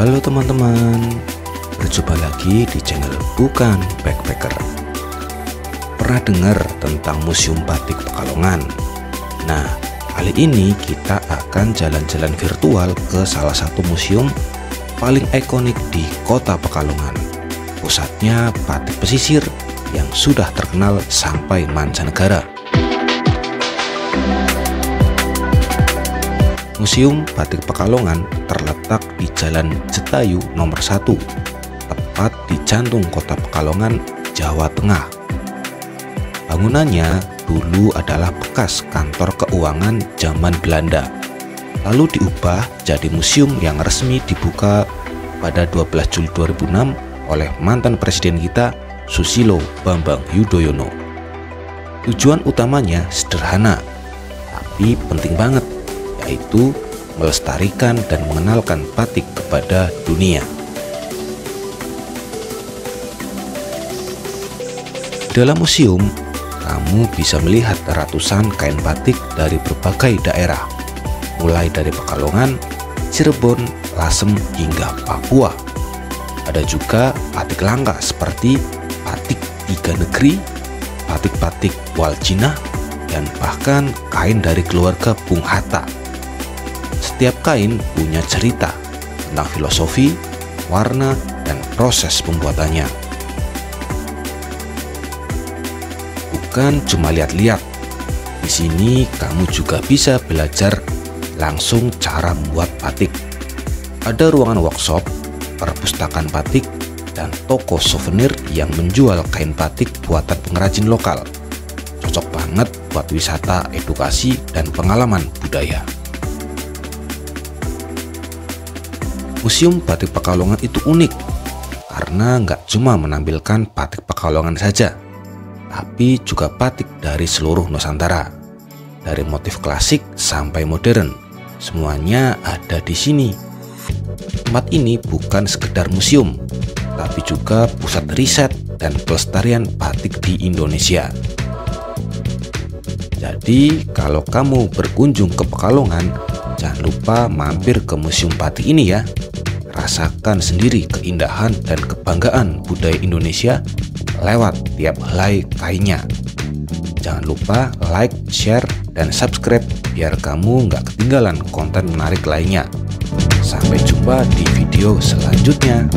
Halo teman-teman, berjumpa lagi di channel Bukan Backpacker. Pernah dengar tentang Museum Batik Pekalongan? Nah, kali ini kita akan jalan-jalan virtual ke salah satu museum paling ikonik di Kota Pekalongan. Pusatnya batik pesisir yang sudah terkenal sampai mancanegara. Museum Batik Pekalongan terletak di Jalan Jetayu nomor 1, tepat di jantung Kota Pekalongan, Jawa Tengah. Bangunannya dulu adalah bekas kantor keuangan zaman Belanda, lalu diubah jadi museum yang resmi dibuka pada 12 Juli 2006 oleh mantan presiden kita Susilo Bambang Yudhoyono. Tujuan utamanya sederhana, tapi penting banget, yaitu melestarikan dan mengenalkan batik kepada dunia. Dalam museum, kamu bisa melihat ratusan kain batik dari berbagai daerah, mulai dari Pekalongan, Cirebon, Lasem, hingga Papua. Ada juga batik langka seperti Batik Tiga Negeri, batik-batik Waljina, dan bahkan kain dari keluarga Bung Hatta. Setiap kain punya cerita tentang filosofi, warna, dan proses pembuatannya. Bukan cuma lihat-lihat, di sini kamu juga bisa belajar langsung cara membuat batik. Ada ruangan workshop, perpustakaan batik, dan toko souvenir yang menjual kain batik buatan pengrajin lokal. Cocok banget buat wisata, edukasi, dan pengalaman budaya. Museum Batik Pekalongan itu unik karena nggak cuma menampilkan batik Pekalongan saja, tapi juga batik dari seluruh Nusantara. Dari motif klasik sampai modern, semuanya ada di sini. Tempat ini bukan sekedar museum, tapi juga pusat riset dan pelestarian batik di Indonesia. Jadi, kalau kamu berkunjung ke Pekalongan, jangan lupa mampir ke Museum Batik ini ya. Rasakan sendiri keindahan dan kebanggaan budaya Indonesia lewat tiap helai kainnya. Jangan lupa like, share, dan subscribe biar kamu nggak ketinggalan konten menarik lainnya. Sampai jumpa di video selanjutnya.